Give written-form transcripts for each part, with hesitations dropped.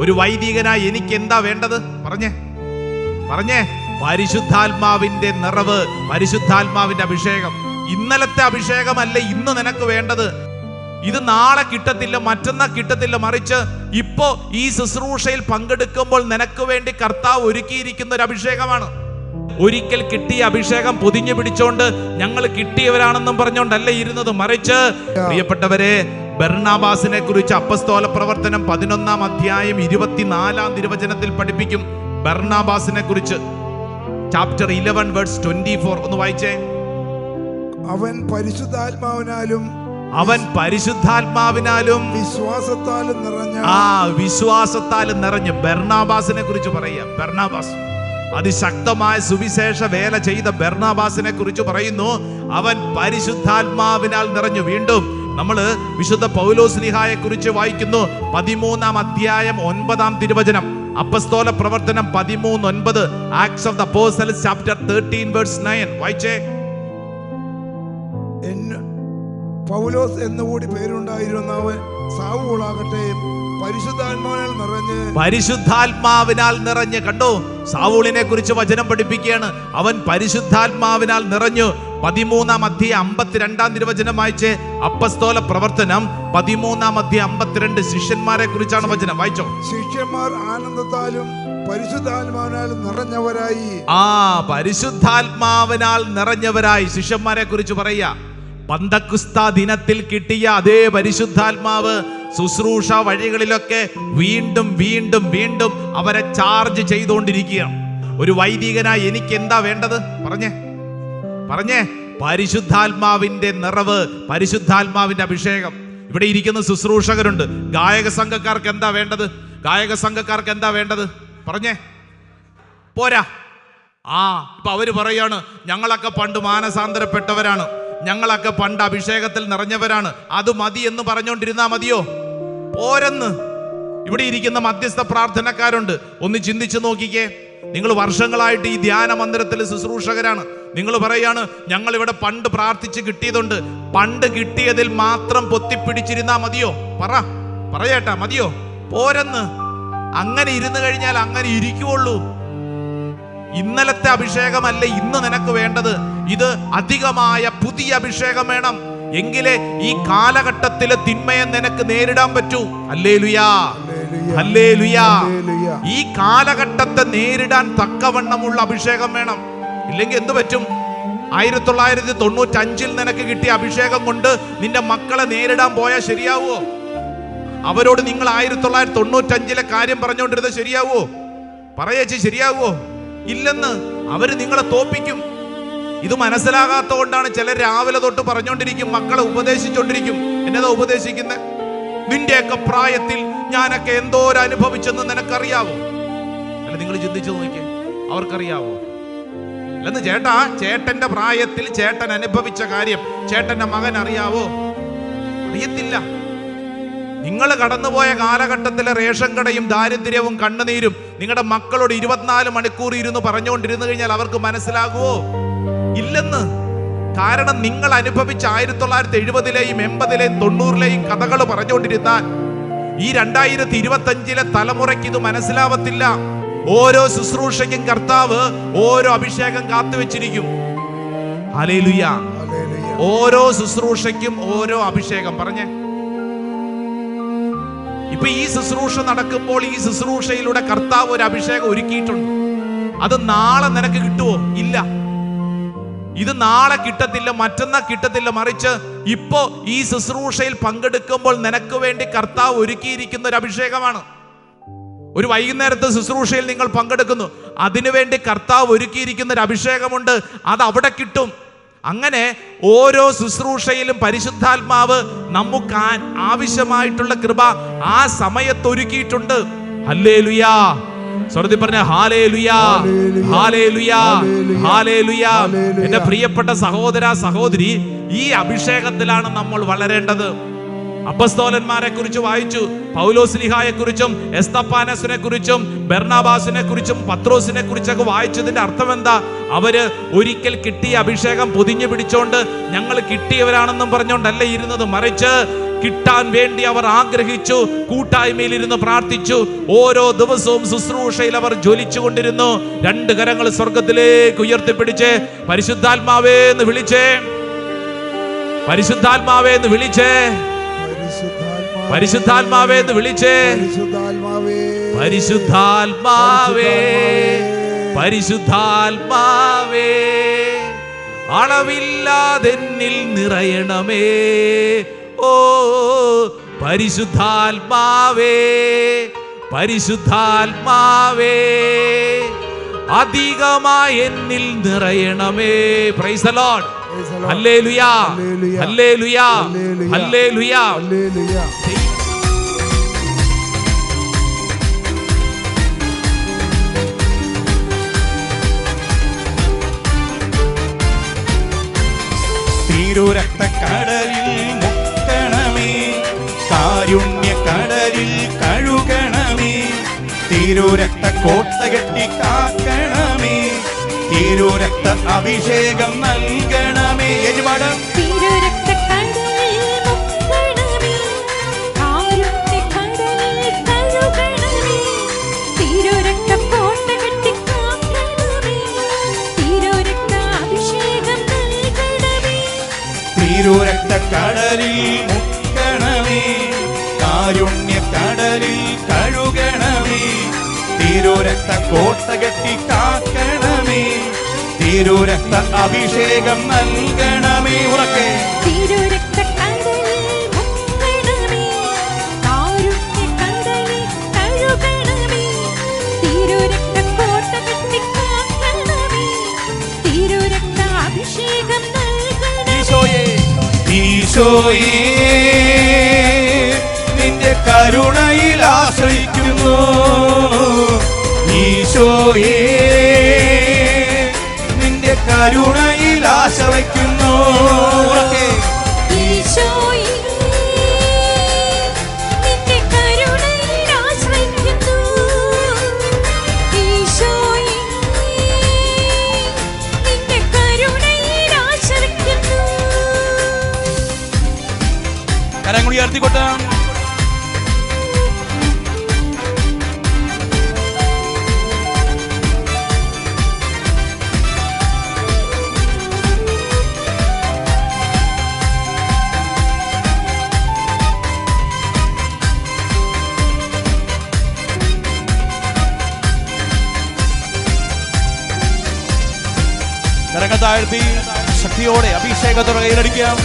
ഒരു വൈദികനായി എനിക്ക് എന്താ വേണ്ടത്? പറഞ്ഞേ. പരിശുദ്ധാത്മാവിന്റെ നിറവ്, പരിശുദ്ധാത്മാവിന്റെ അഭിഷേകം. ഇന്നലത്തെ അഭിഷേകമല്ല ഇന്ന് നിനക്ക് വേണ്ടത്. ഇത് നാളെ കിട്ടത്തില്ല, മറ്റന്നാൾ കിട്ടത്തില്ല. മറിച്ച് ഇപ്പോ ഈ ശുശ്രൂഷയിൽ പങ്കെടുക്കുമ്പോൾ നിനക്ക് വേണ്ടി കർത്താവ് ഒരുക്കിയിരിക്കുന്ന ഒരു അഭിഷേകമാണ്. ഒരിക്കൽ കിട്ടിയ അഭിഷേകം പൊതിഞ്ഞു പിടിച്ചോണ്ട് ഞങ്ങൾ കിട്ടിയവരാണെന്നും പറഞ്ഞോണ്ടല്ല ഇരുന്നത്. മറിച്ച് പ്രിയപ്പെട്ടവരെ, ബർണബാസിനെ കുറിച്ച് അപ്പസ്തോല പ്രവർത്തനം 11-ാം അധ്യായം 24-ാം തിരുവചനത്തിൽ പഠിപ്പിക്കും. ബർണബാസിനെ കുറിച്ച് ചാപ്റ്റർ 11 വേഴ്സ് 24 ഒന്ന് വായിച്ചേ. അവൻ പരിശുദ്ധാത്മാവിനാലും വിശ്വാസത്താലും നിറഞ്ഞ് ബർണബാസിനെ കുറിച്ച് പറയുക. ബർണബാസ് അതിശക്തമായ സുവിശേഷ വേല ചെയ്ത ബർണബാസിനെ കുറിച്ച് പറയുന്നു. അവൻ പരിശുദ്ധാത്മാവിനാൽ നിറഞ്ഞു. വീണ്ടും നമ്മൾ വിശുദ്ധ പൗലോസ്ലീഹായെ കുറിച്ച് വായിക്കുന്നു. 13-ാം അധ്യായം 9-ാം തിരുവചനം, അപ്പസ്തോല പ്രവർത്തനം 13:9, Acts of the Apostles chapter 13 verse 9 വായിച്ചേ. പൗലോസ് എന്നുകൂടി പേരുണ്ടായിരുന്നവൻ സാവൂളാകട്ടെ പരിശുദ്ധാത്മാവിനാൽ നിറഞ്ഞ്. കണ്ടോ, സാവൂളിനെ കുറിച്ച് വചനം പഠിപ്പിക്കുകയാണ്. അവൻ പരിശുദ്ധാത്മാവിനാൽ നിറഞ്ഞു. 13-ാം അധ്യായം 52-ാം തിരുവചനം വായിച്ചേ. അപ്പസ്തോല പ്രവർത്തനം 13-ാം അധ്യായം 52, ശിഷ്യന്മാരെ കുറിച്ചാണ് വചനം. വായിച്ചോ. ശിഷ്യന്മാർ ആനന്ദത്താലും പരിശുദ്ധാത്മാവിനാലും നിറഞ്ഞവരായി. പരിശുദ്ധാത്മാവിനാൽ നിറഞ്ഞവരായി ശിഷ്യന്മാരെ കുറിച്ച് പറയാ. പന്തക്കുസ്ത ദിനത്തിൽ കിട്ടിയ അതേ പരിശുദ്ധാത്മാവ് ശുശ്രൂഷ വഴികളിലൊക്കെ വീണ്ടും വീണ്ടും വീണ്ടും അവരെ ചാർജ് ചെയ്തുകൊണ്ടിരിക്കുകയാണ്. ഒരു വൈദികനായി എനിക്ക് എന്താ വേണ്ടത്? പറഞ്ഞേ. പരിശുദ്ധാത്മാവിന്റെ നിറവ്, പരിശുദ്ധാത്മാവിന്റെ അഭിഷേകം. ഇവിടെ ഇരിക്കുന്ന ശുശ്രൂഷകരുണ്ട്. ഗായക സംഘക്കാർക്ക് എന്താ വേണ്ടത്? പറഞ്ഞേ. പോരാ. ഇപ്പൊ അവര് പറയാണ്, ഞങ്ങളൊക്കെ പണ്ട് മാനസാന്തരപ്പെട്ടവരാണ്, ഞങ്ങളൊക്കെ പണ്ട് അഭിഷേകത്തിൽ നിറഞ്ഞവരാണ്, അത് മതി എന്ന് പറഞ്ഞുകൊണ്ടിരുന്നാ മതിയോ? പോരെന്ന്. ഇവിടെ ഇരിക്കുന്ന മധ്യസ്ഥ പ്രാർത്ഥനക്കാരുണ്ട്. ഒന്ന് ചിന്തിച്ചു നോക്കിക്കേ. നിങ്ങൾ വർഷങ്ങളായിട്ട് ഈ ധ്യാന മന്ദിരത്തിൽ ശുശ്രൂഷകരാണ്. നിങ്ങൾ പറയാണ്, ഞങ്ങൾ ഇവിടെ പണ്ട് പ്രാർത്ഥിച്ച് കിട്ടിയതുണ്ട്. പണ്ട് കിട്ടിയതിൽ മാത്രം പൊത്തിപ്പിടിച്ചിരുന്നാ മതിയോ? പറയേട്ടാ, മതിയോ? പോരെന്ന്. അങ്ങനെ ഇരുന്നു കഴിഞ്ഞാൽ അങ്ങനെ ഇരിക്കുള്ളൂ. ഇന്നലത്തെ അഭിഷേകമല്ല ഇന്ന് നിനക്ക് വേണ്ടത്. ഇത് അധികമായ പുതിയ അഭിഷേകം വേണം. എങ്കിലേ ഈ കാലഘട്ടത്തിലെ തിന്മയെ നിനക്ക് നേരിടാൻ പറ്റൂ. ഹല്ലേലൂയാ, ഹല്ലേലൂയാ. ഈ കാലഘട്ടത്തെ നേരിടാൻ തക്കവണ്ണമുള്ള അഭിഷേകം വേണം. ഇല്ലെങ്കിൽ എന്ത് പറ്റും? 1995 നിനക്ക് കിട്ടിയ അഭിഷേകം കൊണ്ട് നിന്റെ മക്കളെ നേരിടാൻ പോയാൽ ശരിയാവോ? അവരോട് നിങ്ങൾ 1995 കാര്യം പറഞ്ഞുകൊണ്ടിരുന്നത് ശരിയാവോ? പറയേച്ചി, ശരിയാവോ? ഇല്ലെന്ന്. അവര് നിങ്ങളെ തോപ്പിക്കും. ഇത് മനസ്സിലാകാത്തതുകൊണ്ടാണ് ചിലർ രാവിലെ തൊട്ട് പറഞ്ഞുകൊണ്ടിരിക്കും, മക്കളെ ഉപദേശിച്ചുകൊണ്ടിരിക്കും. എന്നതാ ഉപദേശിക്കുന്നത്? നിന്റെയൊക്കെ പ്രായത്തിൽ ഞാനൊക്കെ എന്തോരം അനുഭവിച്ചെന്ന് നിനക്കറിയാവോ? അല്ല, നിങ്ങൾ ചിന്തിച്ചു നോക്കിയേ, അവർക്കറിയാവോ? അല്ലെന്ന് ചേട്ടന്റെ പ്രായത്തിൽ ചേട്ടൻ അനുഭവിച്ച കാര്യം ചേട്ടന്റെ മകൻ അറിയാവോ? അറിയത്തില്ല. നിങ്ങൾ കടന്നുപോയ കാലഘട്ടത്തിലെ റേഷൻ കടയും ദാരിദ്ര്യവും കണ്ണുനീരും നിങ്ങളുടെ മക്കളോട് 24 മണിക്കൂർ ഇരുന്ന് പറഞ്ഞുകൊണ്ടിരുന്നു കഴിഞ്ഞാൽ അവർക്ക് മനസ്സിലാകുമോ? ഇല്ലെന്ന്. കാരണം നിങ്ങൾ അനുഭവിച്ച 1970-ലെയും 80-ലെയും 90-ലെയും കഥകൾ പറഞ്ഞുകൊണ്ടിരുന്നാൽ ഈ 2025-ലെ തലമുറയ്ക്ക് ഇത് മനസ്സിലാവത്തില്ല. ഓരോ ശുശ്രൂഷയ്ക്കും കർത്താവ് ഓരോ അഭിഷേകം കാത്തുവെച്ചിരിക്കും. ഹല്ലേലൂയ. ഓരോ ശുശ്രൂഷയ്ക്കും ഓരോ അഭിഷേകം. പറഞ്ഞേ. ഇപ്പൊ ഈ ശുശ്രൂഷ നടക്കുമ്പോൾ ഈ ശുശ്രൂഷയിലൂടെ കർത്താവ് ഒരു അഭിഷേകം ഒരുക്കിയിട്ടുണ്ട്. അത് നാളെ നിനക്ക് കിട്ടുമോ? ഇല്ല. ഇത് നാളെ കിട്ടത്തില്ല, മറ്റന്നാൾ കിട്ടത്തില്ല. മറിച്ച് ഇപ്പോ ഈ ശുശ്രൂഷയിൽ പങ്കെടുക്കുമ്പോൾ നിനക്ക് വേണ്ടി കർത്താവ് ഒരുക്കിയിരിക്കുന്ന ഒരു അഭിഷേകമാണ്. ഒരു വൈകുന്നേരത്തെ ശുശ്രൂഷയിൽ നിങ്ങൾ പങ്കെടുക്കുന്നു, അതിനുവേണ്ടി കർത്താവ് ഒരുക്കിയിരിക്കുന്ന ഒരു അഭിഷേകമുണ്ട്. അത് അവിടെ കിട്ടും. അങ്ങനെ ഓരോ ശുശ്രൂഷയിലും പരിശുദ്ധാത്മാവ് നമുക്ക് ആവശ്യമായിട്ടുള്ള കൃപ ആ സമയത്ത് ഒരുക്കിയിട്ടുണ്ട്. ഹല്ലേലൂയാ. സ്വർഗ്ഗത്തിൽ പറഞ്ഞ ഹല്ലേലൂയാ, ഹല്ലേലൂയാ, ഹല്ലേലൂയാ. എന്റെ പ്രിയപ്പെട്ട സഹോദര സഹോദരി, ഈ അഭിഷേകത്തിലാണ് നമ്മൾ വളരേണ്ടത്. അപ്പസ്തോലന്മാരെ കുറിച്ച് വായിച്ചു. പൗലോസ്ലീഹായെ കുറിച്ചും എസ്തപ്പാനസിനെ കുറിച്ചും ബർണബാസിനെ കുറിച്ചും പത്രോസിനെ കുറിച്ചൊക്കെ വായിച്ചതിന്റെ അർത്ഥം എന്താ? അവര് ഒരിക്കൽ കിട്ടിയ അഭിഷേകം പൊതിഞ്ഞു പിടിച്ചോണ്ട് ഞങ്ങൾ കിട്ടിയവരാണെന്നും പറഞ്ഞോണ്ടല്ല ഇരുന്നത്. മറിച്ച് കിട്ടാൻ വേണ്ടി അവർ ആഗ്രഹിച്ചു. കൂട്ടായ്മയിൽ ഇരുന്ന് പ്രാർത്ഥിച്ചു. ഓരോ ദിവസവും ശുശ്രൂഷയിൽ അവർ ജ്വലിച്ചു കൊണ്ടിരുന്നു. 2 കരങ്ങൾ സ്വർഗത്തിലേക്ക് ഉയർത്തിപ്പിടിച്ച് പരിശുദ്ധാത്മാവേ എന്ന് വിളിച്ചേ, പരിശുദ്ധാത്മാവേ എന്ന് വിളിച്ചേ, പരിശുദ്ധാത്മാവേ എന്ന് വിളിച്ചേ, പരിശുദ്ധാത്മാവേ, പരിശുദ്ധാത്മാവേ, അളവില്ലാതെന്നിൽ നിറയണമേ. ഓ പരിശുദ്ധാത്മാവേ, പരിശുദ്ധാത്മാവേ, അധികമായി എന്നിൽ നിറയണമേ. Praise the Lord. Hallelujah, hallelujah, hallelujah. തിരുരക്തക്കടലിൽ മുക്കണമേ, കാരുണ്യക്കടലിൽ കഴുകണമേ, തിരുരക്ത കോട്ട കെട്ടി കാക്കണമേ, തിരുരക്ത അഭിഷേകം നൽകണമേ. യജമാനം തിരുരക്തക്കടലിൽ മുക്കണമേ, കാരുണ്യക്കടലിൽ കഴുകണമേ, തിരുരക്ത കോട്ട കെട്ടി കാക്കണമേ, തിരുരക്ത അഭിഷേകം നൽകണമേ. ഉറക്കെ ഈശോയേ, നിന്റെ കരുണയിൽ ആശ്രയിക്കുന്നു. ഈശോയേ, നിന്റെ കരുണയിൽ ആശ്രയിക്കുന്നു. കരങ്ങൾ ഉയർത്തിക്കൊട്ടാ. കരങ്ങൾ താഴ്ത്തി ശക്തിയോടെ അഭിഷേകത്തോടെ കയ്യിലടിക്കാം.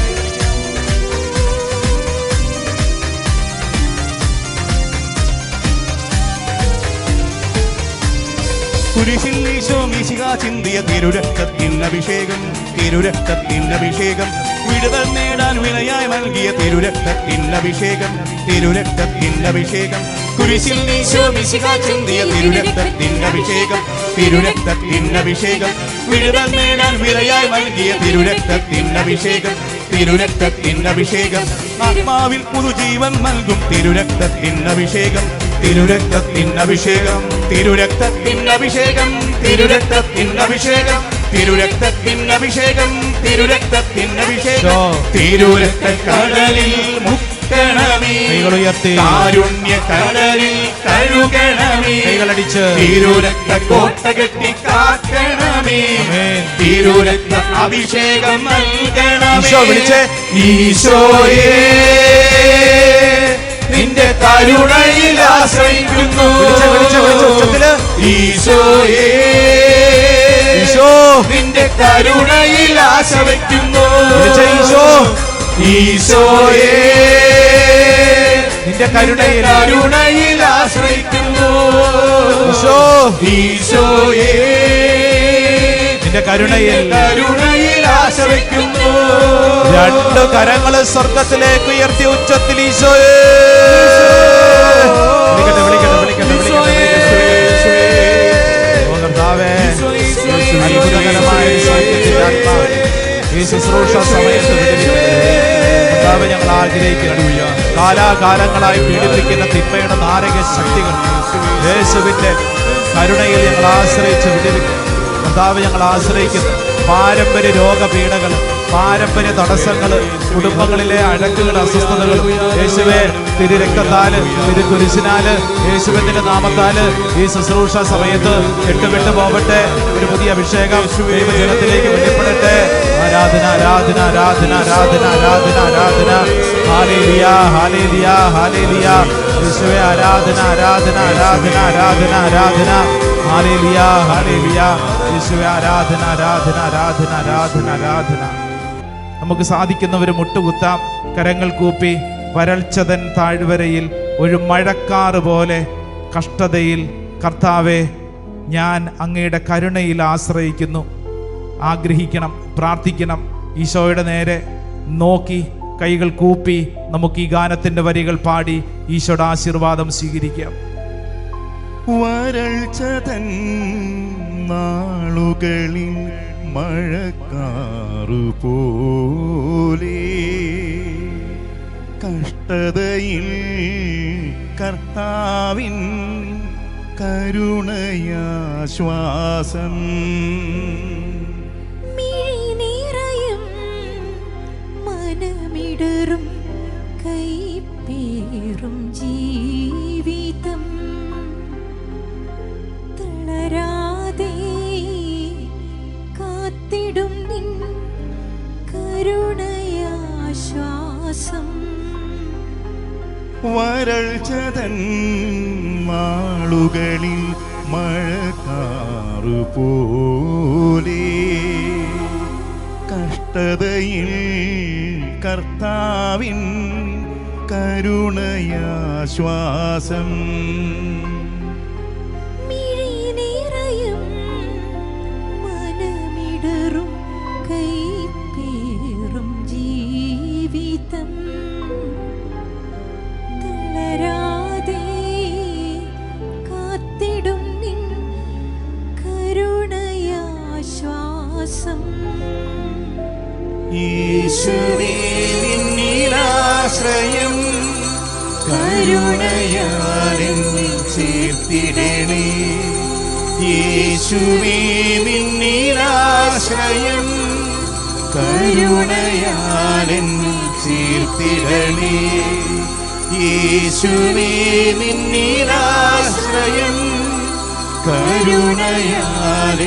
കുരിശിൽ ഈശോ മിശിഹ ചിന്തിയ തിരുരക്തത്തിൻ അഭിഷേകം, തിരുരക്തത്തിൻ അഭിഷേകം, വിടുതൽ നേടാൻ വിലയായി നൽകിയ തിരുരക്തത്തിൻ അഭിഷേകം, തിരുരക്തത്തിൻ അഭിഷേകം. കുരിശിൽ ഈശോ മിശിഹ ചിന്തിയ തിരുരക്തത്തിൻ അഭിഷേകം, തിരുരക്തത്തിൻ അഭിഷേകം, വിടുതൽ നേടാൻ വിലയായി നൽകിയ തിരുരക്തത്തിൻ അഭിഷേകം, തിരുരക്തത്തിൻ അഭിഷേകം. ആത്മാവിൽ പുതുജീവൻ നൽകും തിരുരക്തത്തിൻ അഭിഷേകം, തിരുരക്തത്തിൻ അഭിഷേകം, തിരുരക്തത്തിൻ അഭിഷേകം, തിരുരക്തത്തിൻ അഭിഷേകം, തിരുരക്തത്തിൻ അഭിഷേകം, തിരുരക്തത്തിൻ അഭിഷേകം. തിരുരക്തക്കടലിൽ മുക്കണമേ, കാരുണ്യക്കടലിൽ കഴുകണമേ, തിരുരക്ത കോട്ട കെട്ടി കാക്കണമേ, തിരുരക്ത അഭിഷേകം നൽകണമേ. ഈശോയേ, നിന്റെ കരുണയിൽ ആശ്രയിക്കുന്നു. ഈശോയേ, നിന്റെ കരുണയിൽ ആശ്രയിക്കുന്നു. ഈശോയേ, നിന്റെ കരുണയിൽ ആശ്രയിക്കുന്നു. ഈശോയേ, നിന്റെ കരുണയിൽ ആശ്രയിക്കുന്നു. 2 കരങ്ങൾ സ്വർഗത്തിലേക്ക് ഉയർത്തി ഉച്ചത്തിൽ ഈശോയേ, ഈ ശുശ്രൂഷ സമയത്ത് ഞങ്ങൾ ആഗ്രഹിക്കുന്നു. കാലാകാലങ്ങളായി പീഡിപ്പിക്കുന്ന തിന്മയുടെ നാരക ശക്തികൾ യേശുവിന്റെ കരുണയിൽ ഞങ്ങൾ ആശ്രയിച്ച് വിടുവിക്കും. കർത്താവ് ഞങ്ങൾ ആശ്രയിക്കുന്നു. പാരമ്പര്യ രോഗപീഠകൾ പാരമ്പര്യ തടസ്സങ്ങള്, കുടുംബങ്ങളിലെ അഴക്കുകൾ, അസ്വസ്ഥതകൾ യേശുവേ തിരുരക്തത്താല്, തിരുകുരിശിനാല്, യേശുവിന്റെ നാമത്താല് ഈ ശുശ്രൂഷ സമയത്ത് കെട്ടുവിട്ടു പോവട്ടെ. ഒരു പുതിയ അഭിഷേകം ദൈവജനത്തിലേക്ക് വെളിപ്പെടട്ടെ. ആരാധന, ആരാധന, ആരാധന, ആരാധന, ആരാധന, ആരാധന. Hallelujah, hallelujah, hallelujah. യേശുവേ ആരാധന, ആരാധന, ആരാധന, ആരാധന, ആരാധന. Hallelujah, hallelujah. യേശുവേ ആരാധന, ആരാധന, ആരാധന, ആരാധന, ആരാധന. നമുക്ക് സാധിക്കുന്നവര് മുട്ടുകുത്താം, കരങ്ങൾ കൂപ്പി. വരൾച്ചതൻ താഴ്വരയിൽ ഒരു മഴക്കാറ് പോലെ കഷ്ടതയിൽ കർത്താവെ ഞാൻ അങ്ങയുടെ കരുണയിൽ ആശ്രയിക്കുന്നു. ആഗ്രഹിക്കണം, പ്രാർത്ഥിക്കണം. ഈശോയുടെ നേരെ നോക്കി കൈകൾ കൂപ്പി നമുക്ക് ഈ ഗാനത്തിന്റെ വരികൾ പാടി ഈശോയുടെ ആശീർവാദം സ്വീകരിക്കാം. വരൾച്ചതൻ നാളുകളിൽ മഴക്കാറുപോലെ കഷ്ടതയിൽ കർത്താവിൻ കരുണയാശ്വാസം. മനമിടറും കൈപ്പേറും ജീവിതം തളരാതെ കാത്തിടും നിൻ കരുണയാശ്വാസം. വരൾച്ചതൻ നാളുകളിൽ മഴക്കാറുപോലെ കഷ്ടതയിൽ കർത്താവിൻ കരുണയാശ്വാസം. മനമിടറും കൈപ്പേറും ജീവിതം തളരാതെ കാത്തിടും നിൻ കരുണയാശ്വാസം. ഈശോവേ നിന്നിലാശ്രയം കരുണയാൽ എന്നിൽ ചേർത്തിടണേ. യേശുവേ നിന്നിലാശ്രയം കരുണയാൽ എന്നിൽ ചേർത്തിടണേ. യേശുവേ നിന്നിലാശ്രയം കരുണയാൽ